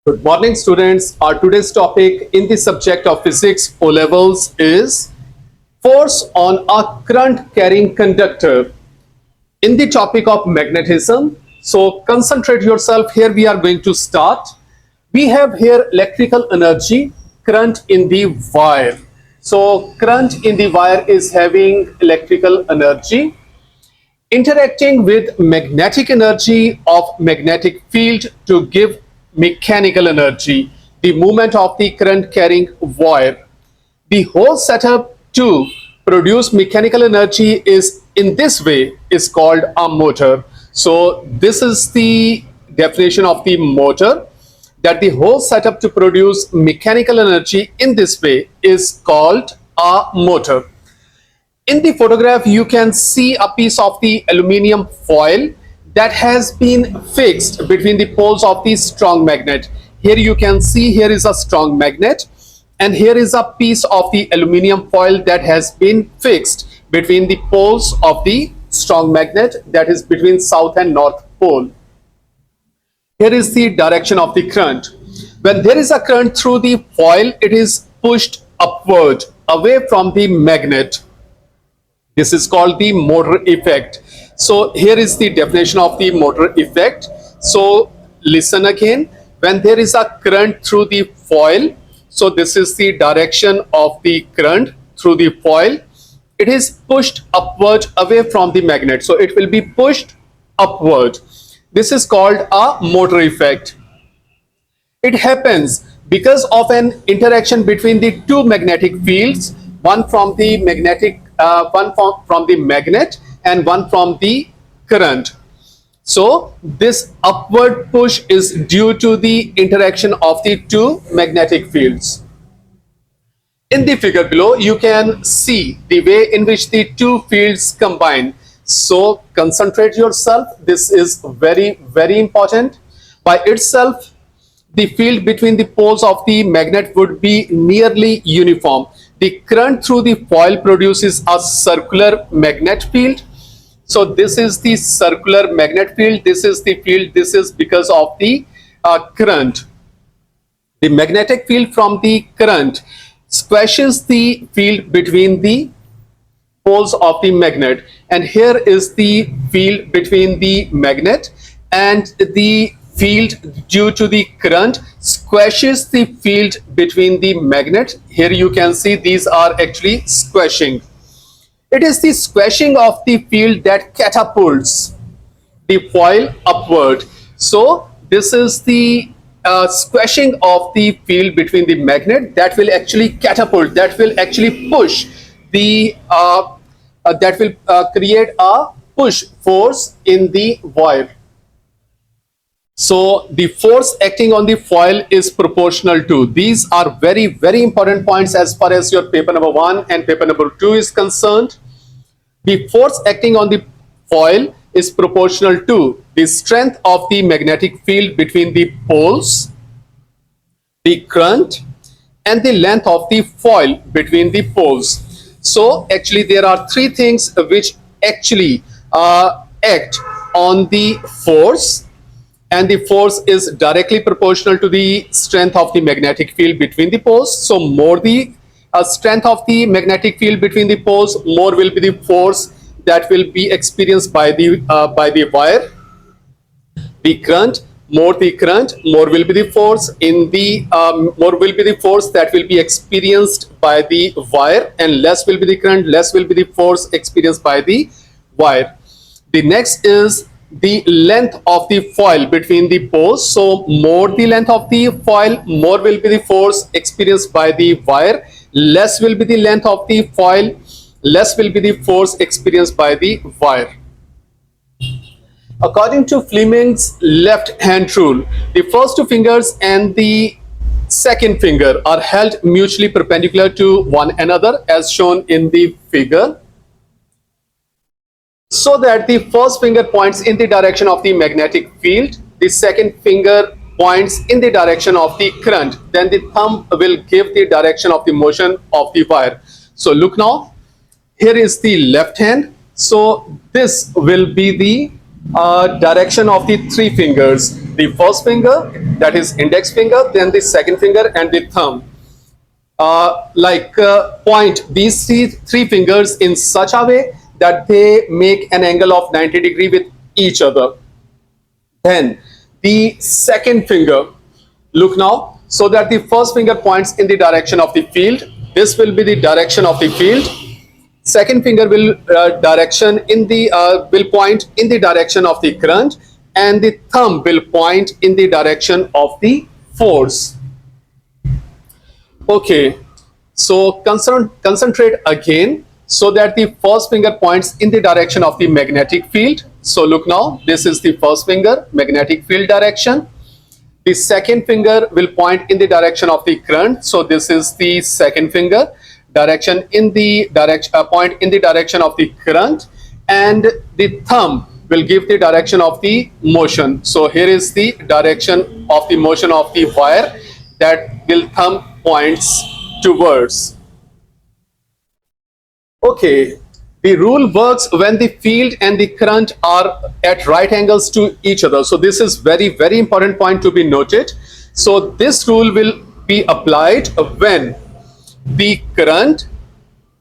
Good morning, students. Our today's topic in the subject of physics O levels is force on a current carrying conductor in the topic of magnetism. So concentrate yourself. Here we are going to start. We have here electrical energy, current in the wire. So current in the wire is having electrical energy interacting with magnetic energy of magnetic field to give mechanical energy, the movement of the current carrying wire. The whole setup to produce mechanical energy is in this way is called a motor. So this is the definition of the motor, that the whole setup to produce mechanical energy in this way is called a motor. In the photograph, you can see a piece of the aluminium foil that has been fixed between the poles of the strong magnet. Here you can see here is a strong magnet, and here is a piece of the aluminium foil that has been fixed between the poles of the strong magnet, that is between south and north pole. Here is the direction of the current. When there is a current through the foil, it is pushed upward away from the magnet. This is called the motor effect. So here is the definition of the motor effect. So listen again. When there is a current through the foil, so this is the direction of the current through the foil. It is pushed upward away from the magnet. So it will be pushed upward. This is called a motor effect. It happens because of an interaction between the two magnetic fields, one from the magnetic one from the magnet and one from the current. So this upward push is due to the interaction of the two magnetic fields. In the figure below, you can see the way in which the two fields combine. So concentrate yourself. This is very, very important. By itself, the field between the poles of the magnet would be nearly uniform. The current through the foil produces a circular magnet field. So this is the circular magnet field. This is the field. This is because of the current. The magnetic field from the current squashes the field between the poles of the magnet. And here is the field between the magnet, and the field due to the current squashes the field between the magnet. Here you can see these are actually squashing. It is the squashing of the field that catapults the foil upward. So this is the squashing of the field between the magnet that will actually catapult, that will actually push the that will create a push force in the wire. So the force acting on the foil is proportional to. These are very, very important points as far as your paper number 1 and paper number 2 is concerned. The force acting on the foil is proportional to the strength of the magnetic field between the poles, the current, and the length of the foil between the poles. So actually there are three things which actually act on the force, and the force is directly proportional to the strength of the magnetic field between the poles. So more the strength of the magnetic field between the poles, more will be the force that will be experienced by the wire. The current, more the current, more will be the force in the more will be the force that will be experienced by the wire, and less will be the current, less will be the force experienced by the wire. The next is the length of the foil between the poles. So more the length of the foil, more will be the force experienced by the wire. Less will be the length of the foil, less will be the force experienced by the wire. According to Fleming's left hand rule, the first two fingers and the second finger are held mutually perpendicular to one another as shown in the figure, so that the first finger points in the direction of the magnetic field, the second finger points in the direction of the current, then the thumb will give the direction of the motion of the wire. So look now, here is the left hand. So this will be the direction of the three fingers. The first finger, that is index finger, then the second finger and the thumb. Point these three fingers in such a way that they make an angle of 90 degree with each other. Then the second finger, look now, so that the first finger points in the direction of the field. This will be the direction of the field. Second finger will will point in the direction of the current, and the thumb will point in the direction of the force. Okay, so concentrate again, so that the first finger points in the direction of the magnetic field. So look now, this is the first finger, magnetic field direction. The second finger will point in the direction of the current. So this is the second finger, direction in the point in the direction of the current, and the thumb will give the direction of the motion. So here is the direction of the motion of the wire that will thumb points towards. Okay, the rule works when the field and the current are at right angles to each other. So this is very important point to be noted. So this rule will be applied when the current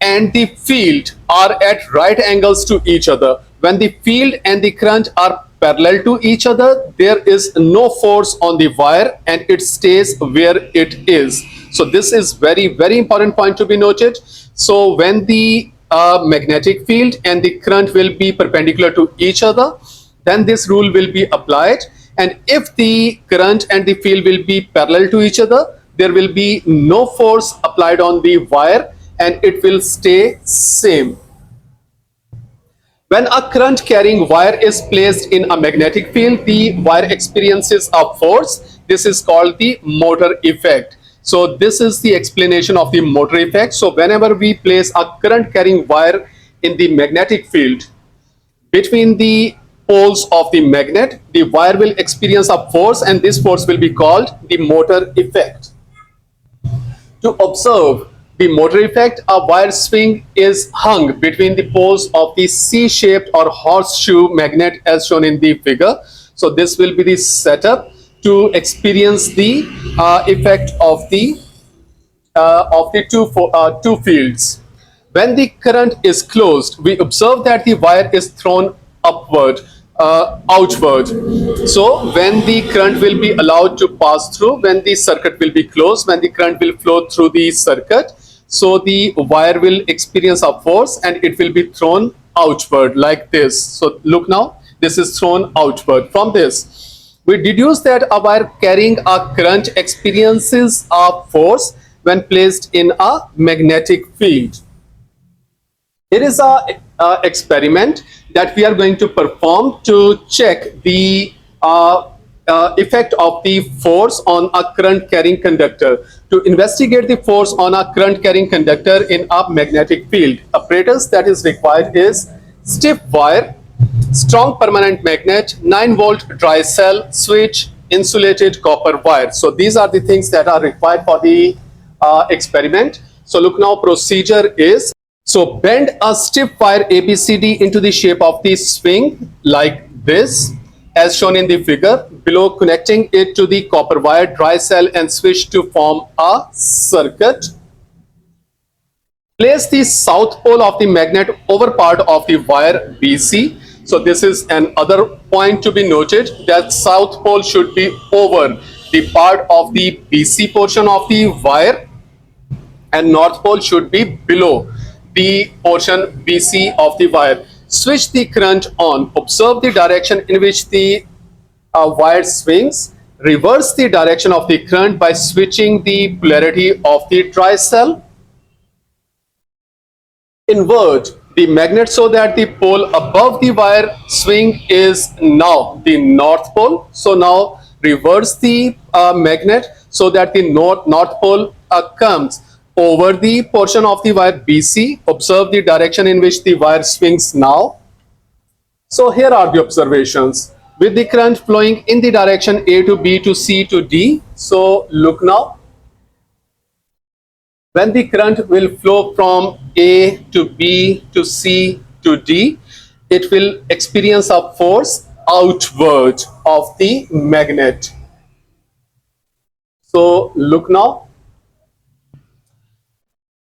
and the field are at right angles to each other. When the field and the current are parallel to each other, there is no force on the wire and it stays where it is. So this is very important point to be noted. So when the magnetic field and the current will be perpendicular to each other, then this rule will be applied. And if the current and the field will be parallel to each other, there will be no force applied on the wire and it will stay same. When a current carrying wire is placed in a magnetic field, the wire experiences a force. This is called the motor effect. So this is the explanation of the motor effect. So whenever we place a current carrying wire in the magnetic field, between the poles of the magnet, the wire will experience a force, and this force will be called the motor effect. To observe the motor effect, a wire swing is hung between the poles of the C-shaped or horseshoe magnet as shown in the figure. So this will be the setup to experience the effect of the two fields. When the current is closed, we observe that the wire is thrown upward, outward. So when the current will be allowed to pass through, when the circuit will be closed, when the current will flow through the circuit, so the wire will experience a force and it will be thrown outward like this. So look now, this is thrown outward. From this, we deduce that a wire carrying a current experiences a force when placed in a magnetic field. Here is a experiment that we are going to perform to check the effect of the force on a current carrying conductor. To investigate the force on a current carrying conductor in a magnetic field, apparatus that is required is stiff wire, strong permanent magnet, 9-volt dry cell, switch, insulated copper wire. So these are the things that are required for the experiment. So look now, procedure is, so bend a stiff wire ABCD into the shape of the swing like this, as shown in the figure below, connecting it to the copper wire, dry cell and switch to form a circuit. Place the south pole of the magnet over part of the wire BC. So this is another point to be noted, that south pole should be over the part of the BC portion of the wire and north pole should be below the portion BC of the wire. Switch the current on. Observe the direction in which the wire swings. Reverse the direction of the current by switching the polarity of the dry cell. Invert the magnet so that the pole above the wire swing is now the north pole. So now reverse the magnet so that the north pole comes over the portion of the wire BC. Observe the direction in which the wire swings now. So here are the observations. With the current flowing in the direction A to B to C to D. So look now. When the current will flow from A to B to C to D, it will experience a force outward of the magnet. So look now,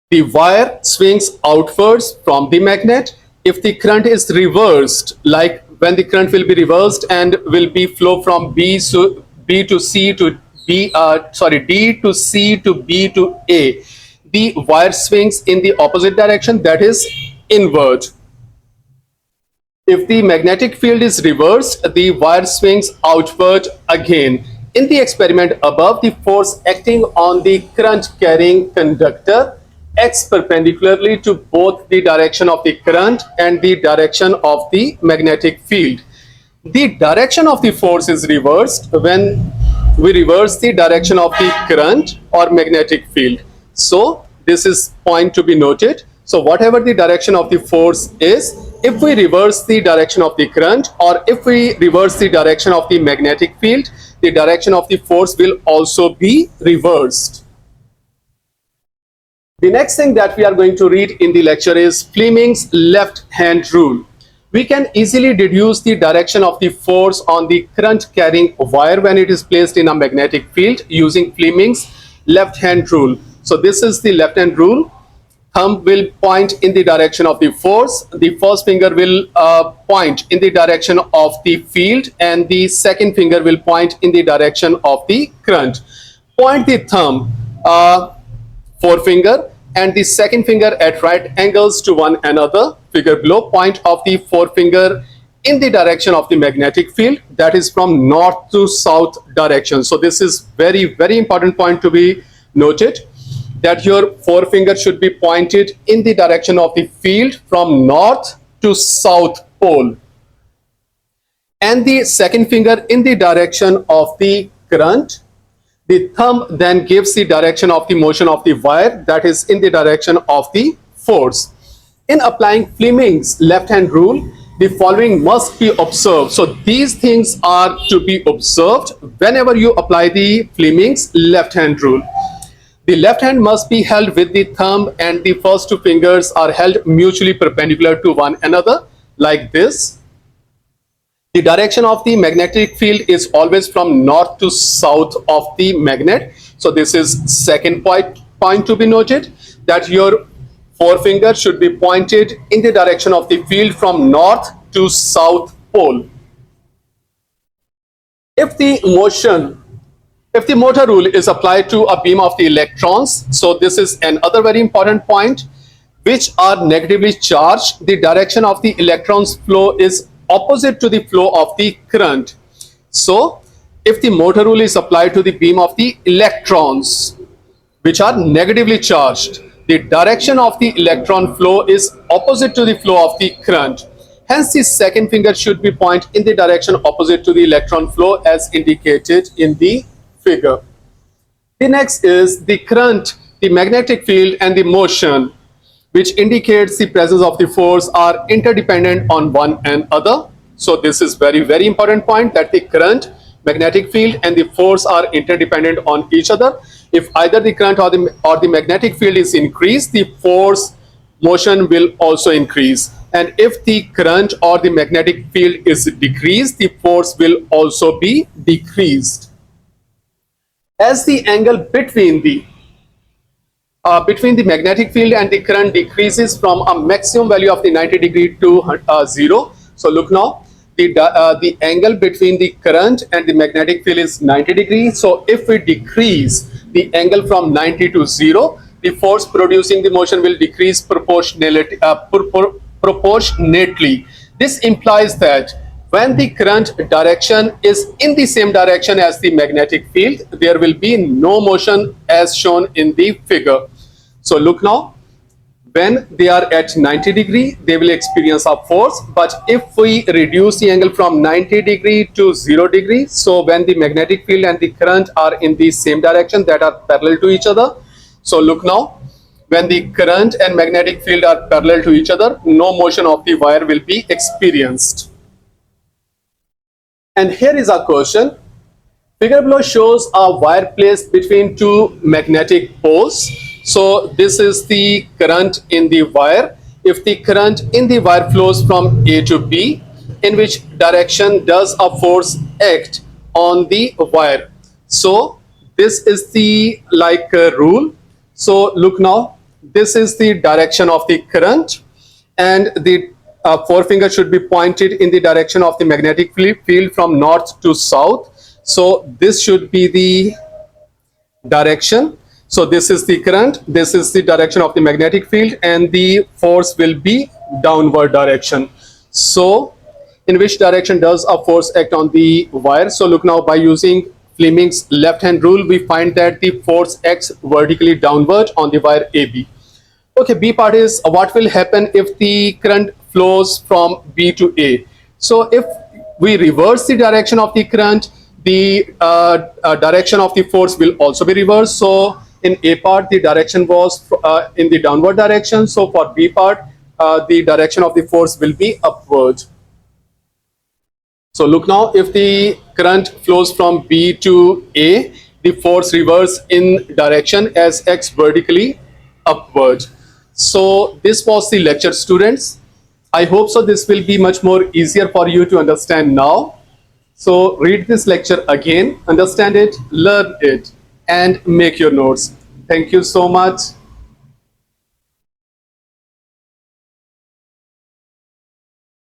the wire swings outwards from the magnet. If the current is reversed, like when the current will be reversed and will be flow from B to C to D to C to B to A, the wire swings in the opposite direction, that is inward. If the magnetic field is reversed, the wire swings outward again. In the experiment above, the force acting on the current carrying conductor acts perpendicularly to both the direction of the current and the direction of the magnetic field. The direction of the force is reversed when we reverse the direction of the current or magnetic field. So this is point to be noted. So whatever the direction of the force is, if we reverse the direction of the current or if we reverse the direction of the magnetic field, the direction of the force will also be reversed. The next thing that we are going to read in the lecture is Fleming's left hand rule. We can easily deduce the direction of the force on the current carrying wire when it is placed in a magnetic field using Fleming's left hand rule. So this is the left hand rule. Thumb will point in the direction of the force. The first finger will point in the direction of the field and the second finger will point in the direction of the current. Point the thumb, forefinger, and the second finger at right angles to one another. Figure below, point of the forefinger in the direction of the magnetic field, that is from north to south direction. So this is very, very important point to be noted, that your forefinger should be pointed in the direction of the field from north to south pole, and the second finger in the direction of the current. The thumb then gives the direction of the motion of the wire, that is in the direction of the force. In applying Fleming's left hand rule, the following must be observed. So these things are to be observed whenever you apply the Fleming's left hand rule. The left hand must be held with the thumb and the first two fingers are held mutually perpendicular to one another like this. The direction of the magnetic field is always from north to south of the magnet. So this is second point to be noted, that your forefinger should be pointed in the direction of the field from north to south pole. If the motor rule is applied to a beam of the electrons, so this is another very important point, which are negatively charged, the direction of the electrons flow is opposite to the flow of the current. So if the motor rule is applied to the beam of the electrons which are negatively charged, the direction of the electron flow is opposite to the flow of the current. Hence the second finger should be pointed in the direction opposite to the electron flow as indicated in the figure. The next is the current, the magnetic field and the motion, which indicates the presence of the force, are interdependent on one another. So this is very, very important point, that the current, magnetic field and the force are interdependent on each other. If either the current or the magnetic field is increased, the force motion will also increase. And if the current or the magnetic field is decreased, the force will also be decreased. As the angle between the magnetic field and the current decreases from a maximum value of the 90 degree to 0. So look now, the angle between the current and the magnetic field is 90 degrees. So if we decrease the angle from 90 to 0, the force producing the motion will decrease proportionately. This implies that when the current direction is in the same direction as the magnetic field, there will be no motion as shown in the figure. So look now, when they are at 90 degree, they will experience a force. But if we reduce the angle from 90 degree to 0 degree, so when the magnetic field and the current are in the same direction, that are parallel to each other. So look now, when the current and magnetic field are parallel to each other, no motion of the wire will be experienced. And here is a question. Figure below shows a wire placed between two magnetic poles. So this is the current in the wire. If the current in the wire flows from A to B, in which direction does a force act on the wire? So this is the rule. So look now, this is the direction of the current, and the forefinger should be pointed in the direction of the magnetic field from north to south. So this should be the direction. So this is the current, this is the direction of the magnetic field, and the force will be downward direction. So in which direction does a force act on the wire? So look now, by using Fleming's left hand rule, we find that the force acts vertically downward on the wire AB. Okay, B part is what will happen if the current flows from B to A. So if we reverse the direction of the current, the direction of the force will also be reversed. So in A part, the direction was in the downward direction. So for B part, the direction of the force will be upward. So look now, if the current flows from B to A, the force reverse in direction as X vertically upward. So this was the lecture, students. I hope so this will be much more easier for you to understand now. So read this lecture again, understand it, learn it, and make your notes. Thank you so much.